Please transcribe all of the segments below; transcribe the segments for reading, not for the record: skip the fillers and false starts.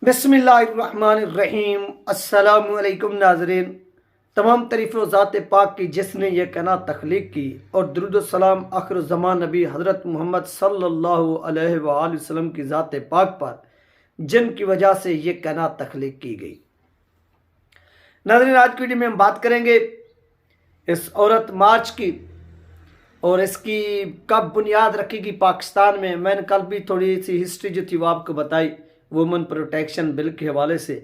बिस्मिल्लाहिर्रहमानिर्रहीम। अस्सलामुअलैकुम नाज़रीन। तमाम तारीफ़ ज़ात पाक की जिसने ये कायनात तख्लीक की, और दुरूद सलाम आखिर ज़मान नबी हज़रत मोहम्मद सल्लल्लाहु अलैहि वसल्लम की ज़ात पाक पर जिनकी वजह से ये कायनात तख्लीक की गई। नाज़रीन, आज की वीडियो में हम बात करेंगे इस औरत मार्च की और इसकी कब बुनियाद रखी पाकिस्तान में। मैंने कल भी थोड़ी सी हिस्ट्री जो थी वो आपको बताई वुमेन प्रोटेक्शन बिल के हवाले से,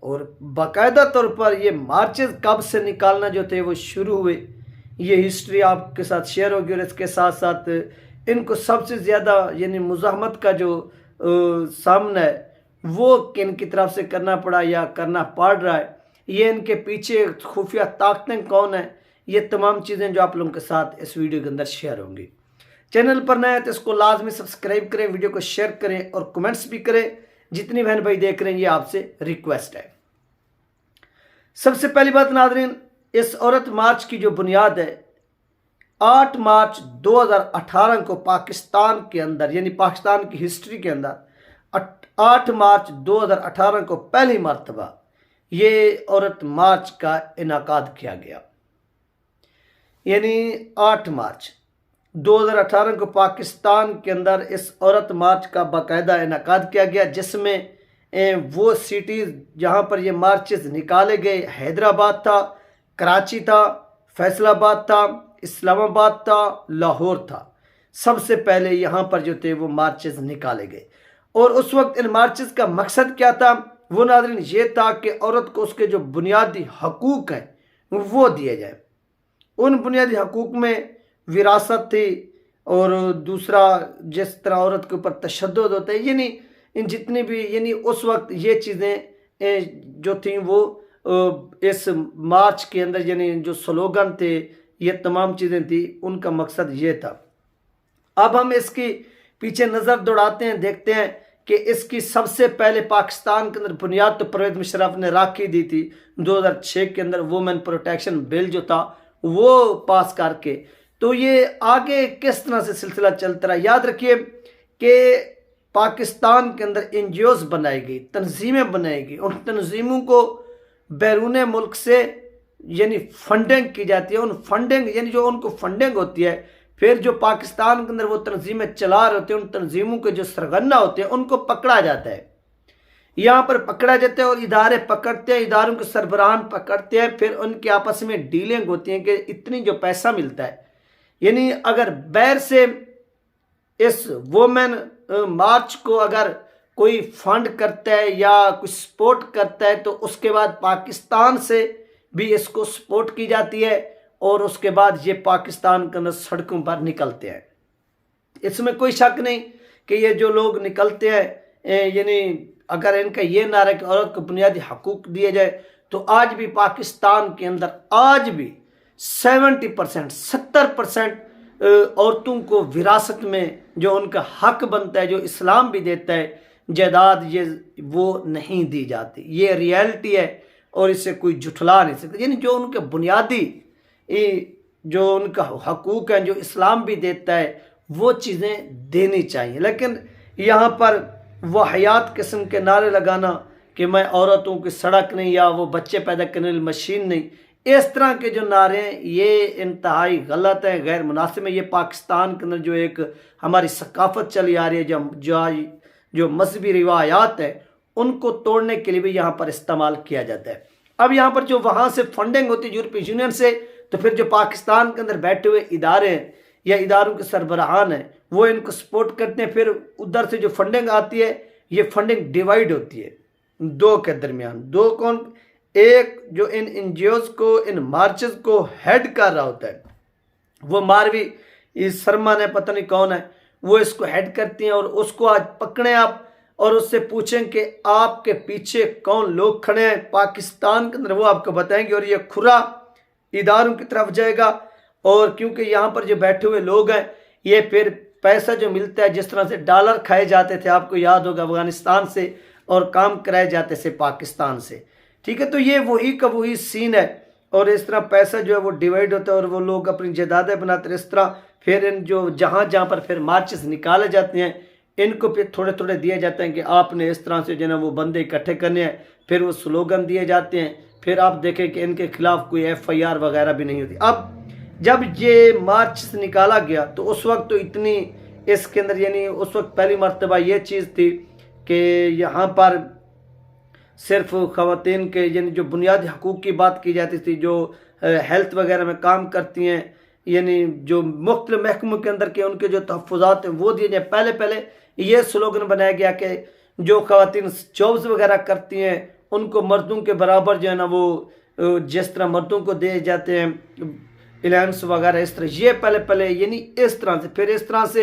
और बाकायदा तौर पर ये मार्चेस कब से निकालना जो थे वो शुरू हुए, ये हिस्ट्री आपके साथ शेयर होगी। और इसके साथ साथ इनको सबसे ज़्यादा यानी मुज़ाहमत का जो सामना है वो किन की तरफ से करना पड़ा या करना पड़ रहा है, ये इनके पीछे खुफिया ताकतें कौन है, ये तमाम चीज़ें जो आप लोगों के साथ इस वीडियो के अंदर शेयर होंगी। चैनल पर नए हैं तो इसको लाजमी सब्सक्राइब करें, वीडियो को शेयर करें और कमेंट्स भी करें। जितनी बहन भाई देख रहे हैं ये आपसे रिक्वेस्ट है। सबसे पहली बात नाज़रीन, इस औरत मार्च की जो बुनियाद है 8 मार्च 2018 को पाकिस्तान के अंदर यानी पाकिस्तान की हिस्ट्री के अंदर 8 मार्च 2018 को पहली मर्तबा ये औरत मार्च का इनाकाद किया गया। यानी 8 मार्च 2018 को पाकिस्तान के अंदर इस औरत मार्च का बाकायदा इनाकाद किया गया, जिसमें वो सिटीज़ जहाँ पर ये मार्चेस निकाले गए हैदराबाद था, कराची था, फैसलाबाद था, इस्लामाबाद था, लाहौर था। सबसे पहले यहाँ पर जो थे वो मार्चेस निकाले गए। और उस वक्त इन मार्चेस का मकसद क्या था वो नाज़रीन ये था कि औरत को उसके जो बुनियादी हकूक़ हैं वो दिए जाए। उन बुनियादी हकूक़ में विरासत थी, और दूसरा जिस तरह औरत के ऊपर तशद्दुद होता है, यानी इन जितनी भी यानी उस वक्त ये चीज़ें जो थी वो इस मार्च के अंदर यानी जो स्लोगन थे ये तमाम चीज़ें थी, उनका मकसद ये था। अब हम इसकी पीछे नज़र दौड़ाते हैं, देखते हैं कि इसकी सबसे पहले पाकिस्तान के अंदर बुनियाद तो परवेज़ मुशर्रफ ने रख ही दी थी 2006 के अंदर वुमेन प्रोटेक्शन बिल जो था वो पास करके। तो ये आगे किस तरह से सिलसिला चलता रहा, याद रखिए कि पाकिस्तान के अंदर एनजीओज बनाई गई, तंजीमें बनाई गई, उन तंजीमों को बैरून मुल्क से यानी फंडिंग की जाती है। उन फंडिंग यानी जो उनको फंडिंग होती है, फिर जो पाकिस्तान के अंदर वो तंजीमें चला रहे होते हैं, उन तंजीमों के जो सरगना होते हैं उनको पकड़ा जाता है। यहाँ पर पकड़ा जाता है और इदारे पकड़ते हैं, इदारों के सरबराहान पकड़ते हैं, फिर उनके आपस में डीलिंग होती है कि इतनी जो पैसा मिलता है, यानी अगर बैर से इस वुमेन मार्च को अगर कोई फंड करता है या कुछ सपोर्ट करता है तो उसके बाद पाकिस्तान से भी इसको सपोर्ट की जाती है, और उसके बाद ये पाकिस्तान के अंदर सड़कों पर निकलते हैं। इसमें कोई शक नहीं कि ये जो लोग निकलते हैं यानी अगर इनका ये नारा कि औरत को बुनियादी हकूक़ दिए जाए, तो आज भी पाकिस्तान के अंदर आज भी 70% औरतों को विरासत में जो उनका हक बनता है, जो इस्लाम भी देता है, जायदाद ये वो नहीं दी जाती। ये रियलिटी है और इससे कोई झुठला नहीं सकता। यानी जो उनके बुनियादी जो उनका हकूक़ है, जो इस्लाम भी देता है, वो चीज़ें देनी चाहिए। लेकिन यहाँ पर वह हयात किस्म के नारे लगाना कि मैं औरतों की सड़क नहीं या वो बच्चे पैदा करने वाली मशीन नहीं, इस तरह के जो नारे हैं ये इंतहाई गलत है, गैर मुनासिब है। ये पाकिस्तान के अंदर जो एक हमारी सकाफत चली आ रही है, जो मजहबी रिवायात है, उनको तोड़ने के लिए भी यहाँ पर इस्तेमाल किया जाता है। अब यहाँ पर जो वहाँ से फंडिंग होती है यूरोपीय यूनियन से, तो फिर जो पाकिस्तान के अंदर बैठे हुए इदारे हैं या इदारों के सरबराहान हैं वो इनको सपोर्ट करते हैं। फिर उधर से जो फंडिंग आती है ये फंडिंग डिवाइड होती है दो के दरमियान। दो कौन? एक जो इन एनजीओज को, इन मार्चेस को हेड कर रहा होता है वो मारवी इस शर्मा ने पता नहीं कौन है, वो इसको हेड करती हैं। और उसको आज पकड़ें आप और उससे पूछें कि आपके पीछे कौन लोग खड़े हैं पाकिस्तान के अंदर, वो आपको बताएंगे। और ये खुरा इदारों की तरफ जाएगा, और क्योंकि यहाँ पर जो बैठे हुए लोग हैं ये फिर पैसा जो मिलता है, जिस तरह से डॉलर खाए जाते थे आपको याद होगा अफगानिस्तान से, और काम कराए जाते थे पाकिस्तान से, ठीक है। तो ये वही का वही सीन है, और इस तरह पैसा जो है वो डिवाइड होता है और वो लोग अपनी जायदादें बनाते हैं। इस तरह फिर इन जो जहाँ जहाँ पर फिर मार्चेस निकाले जाते हैं इनको फिर थोड़े थोड़े दिए जाते हैं कि आपने इस तरह से जो है ना वो बंदे इकट्ठे करने हैं, फिर वो स्लोगन दिए जाते हैं, फिर आप देखें कि इनके खिलाफ कोई FIR वगैरह भी नहीं होती। अब जब ये मार्च से निकाला गया तो उस वक्त तो इतनी इसके अंदर यानी उस वक्त पहली मर्तबा ये चीज़ थी कि यहाँ पर सिर्फ ख़वातीन के यानी जो बुनियादी हकूक़ की बात की जाती थी, जो हेल्थ वगैरह में काम करती हैं, यानी जो मुख्तलिफ महकमों के अंदर के उनके जो तहफ़्फ़ुज़ात हैं वो दिए जाए। पहले पहले ये स्लोगन बनाया गया कि जो ख़वातीन जॉब्स वगैरह करती हैं उनको मर्दों के बराबर जो है ना वो जिस तरह मर्दों को दिए जाते हैं अलाउंस वगैरह, इस तरह ये पहले पहले यानी इस तरह से, फिर इस तरह से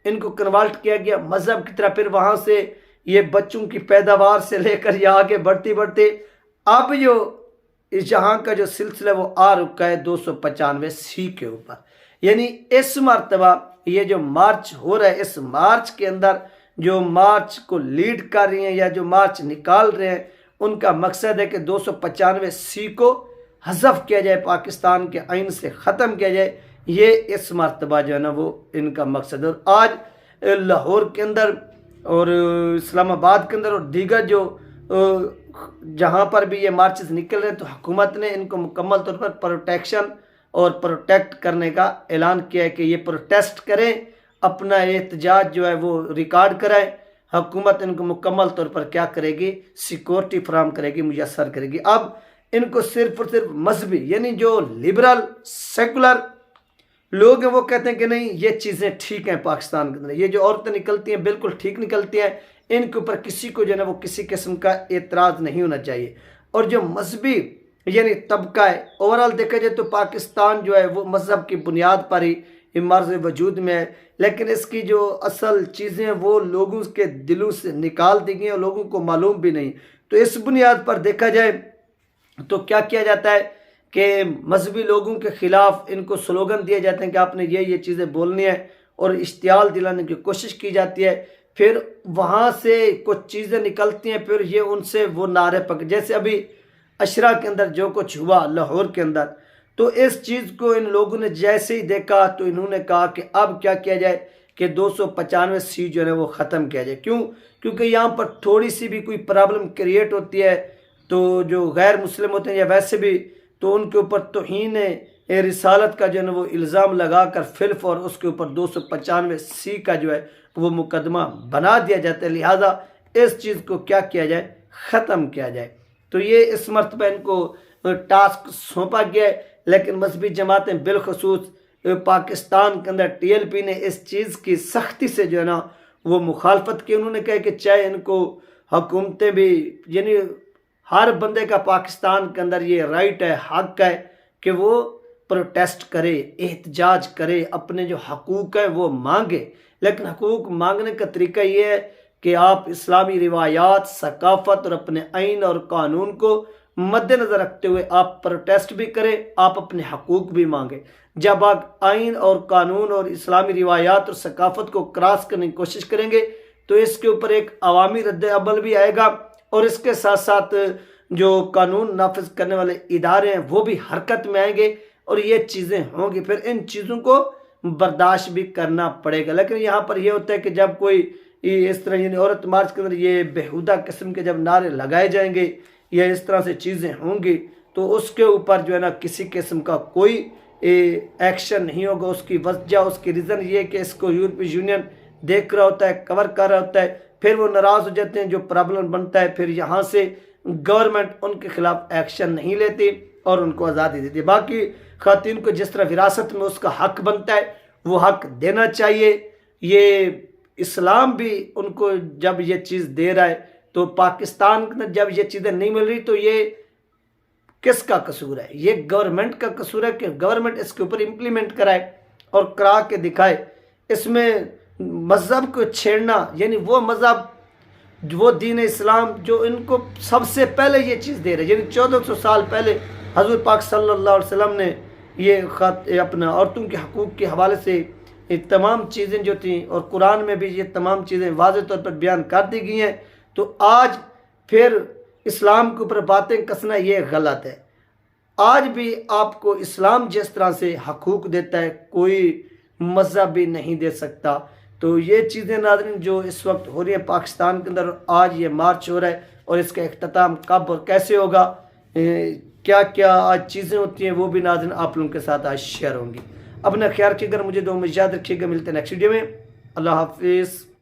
इनको कन्वर्ट किया गया मज़हब की तरह। फिर वहाँ से ये बच्चों की पैदावार से लेकर ये आगे बढ़ते बढ़ते अब जो इस जहाँ का जो सिलसिला वो आ रुका है 295C के ऊपर। यानी इस मर्तबा ये जो मार्च हो रहा है, इस मार्च के अंदर जो मार्च को लीड कर रही हैं या जो मार्च निकाल रहे हैं, उनका मकसद है कि 295C को हज़फ किया जाए, पाकिस्तान के आइन से ख़त्म किया जाए। ये इस मर्तबा जो है ना वो इनका मकसद है। और आज लाहौर के अंदर और इस्लामाबाद के अंदर और दीगर जो जहाँ पर भी ये मार्चेस निकल रहे हैं तो हुकूमत ने इनको मुकम्मल तौर पर प्रोटेक्शन और प्रोटेक्ट करने का ऐलान किया है कि ये प्रोटेस्ट करें, अपना एहतजाज जो है वो रिकॉर्ड कराएं। हुकूमत इनको मुकम्मल तौर पर क्या करेगी, सिक्योरिटी फराहम करेगी, मुयसर करेगी। अब इनको सिर्फ और सिर्फ मजहबी यानी जो लिबरल सेकुलर लोग हैं वो कहते हैं कि नहीं ये चीज़ें ठीक हैं पाकिस्तान के अंदर, ये जो औरतें निकलती हैं बिल्कुल ठीक निकलती हैं, इनके ऊपर किसी को जो है ना वो किसी किस्म का एतराज़ नहीं होना चाहिए। और जो मजहबी यानी तबका है, ओवरऑल देखा जाए तो पाकिस्तान जो है वो मज़हब की बुनियाद पर ही इमारत वजूद में है, लेकिन इसकी जो असल चीज़ें वो लोगों के दिलों से निकाल दी गई और लोगों को मालूम भी नहीं। तो इस बुनियाद पर देखा जाए तो क्या किया जाता है कि मजहबी लोगों के ख़िलाफ़ इनको स्लोगन दिए जाते हैं कि आपने ये चीज़ें बोलनी है और इश्तियाल दिलाने की कोशिश की जाती है। फिर वहाँ से कुछ चीज़ें निकलती हैं, फिर ये उनसे वो नारे पक, जैसे अभी अशरा के अंदर जो कुछ हुआ लाहौर के अंदर, तो इस चीज़ को इन लोगों ने जैसे ही देखा तो इन्होंने कहा कि अब क्या किया जाए कि 295C जो है वो ख़त्म किया जाए। क्यों? क्योंकि यहाँ पर थोड़ी सी भी कोई प्रॉब्लम क्रिएट होती है तो जो गैर मुस्लिम होते हैं या वैसे भी तो उनके ऊपर तौहीन रिसालत का जो है वो इल्ज़ाम लगाकर फिल्फ और उसके ऊपर 295C का जो है वो मुकदमा बना दिया जाता है। लिहाजा इस चीज़ को क्या किया जाए, ख़त्म किया जाए। तो ये इस मरतबा इनको टास्क सौंपा गया है। लेकिन मजहबी जमातें बिलखसूस पाकिस्तान के अंदर TLP ने इस चीज़ की सख्ती से जो है ना वो मुखालफत की। उन्होंने कहा कि चाहे इनको हुकूमतें भी यानी हर बंदे का पाकिस्तान के अंदर ये राइट है, हक है कि वो प्रोटेस्ट करे, एहतजाज करे, अपने जो हकूक़ हैं वो मांगे। लेकिन हकूक़ मांगने का तरीका ये है कि आप इस्लामी रिवायात, सकाफ़त और अपने आइन और कानून को मद्देनज़र रखते हुए आप प्रोटेस्ट भी करें, आप अपने हकूक़ भी मांगें। जब आप आइन और कानून और इस्लामी रिवायात और सकाफ़त को क्रॉस करने की कोशिश करेंगे तो इसके ऊपर एक अवामी रद्द-ए-अमल भी आएगा और इसके साथ साथ जो कानून नाफिज करने वाले इदारे हैं वो भी हरकत में आएंगे और ये चीज़ें होंगी। फिर इन चीज़ों को बर्दाश्त भी करना पड़ेगा। लेकिन यहाँ पर यह होता है कि जब कोई इस तरह यानी औरत मार्च के अंदर ये बेहुदा किस्म के जब नारे लगाए जाएंगे या इस तरह से चीज़ें होंगी तो उसके ऊपर जो है ना किसी किस्म का कोई एक्शन नहीं होगा। उसकी वजह, उसकी रीज़न ये है कि इसको यूरोपीय यूनियन देख रहा होता है, कवर कर रहा होता है, फिर वो नाराज़ हो जाते हैं, जो प्रॉब्लम बनता है फिर यहाँ से गवर्नमेंट उनके खिलाफ एक्शन नहीं लेती और उनको आज़ादी देती है। बाकी ख़वातीन को जिस तरह विरासत में उसका हक बनता है वो हक देना चाहिए। ये इस्लाम भी उनको जब ये चीज़ दे रहा है तो पाकिस्तान में जब ये चीज़ें नहीं मिल रही तो ये किसका कसूर है? ये गवर्नमेंट का कसूर है कि गवर्नमेंट इसके ऊपर इम्प्लीमेंट कराए और करा के दिखाए। इसमें मज़हब को छेड़ना यानी वो मज़हब, वो दीन इस्लाम जो इनको सबसे पहले ये चीज़ दे रहे, यानी 1400 साल पहले हज़रत पाक सल्लल्लाहु अलैहि वसल्लम ने ये अपना औरतों के हकूक़ के हवाले से ये तमाम चीज़ें जो थी और कुरान में भी ये तमाम चीज़ें वाज़ेह तौर पर बयान कर दी गई हैं। तो आज फिर इस्लाम के ऊपर बातें कसना ये गलत है। आज भी आपको इस्लाम जिस तरह से हकूक़ देता है कोई मज़हब भी नहीं दे सकता। तो तो ये चीज़ें नाज़रीन जो इस वक्त हो रही है पाकिस्तान के अंदर, आज ये मार्च हो रहा है और इसका अख्ताम कब और कैसे होगा, क्या क्या आज चीज़ें होती हैं वो भी नाज़रीन आप लोगों के साथ आज शेयर होंगी। अपना ख्याल रखिएगा, मुझे दो में याद रखिएगा। मिलते हैं नेक्स्ट वीडियो में। अल्लाह हाफिज़।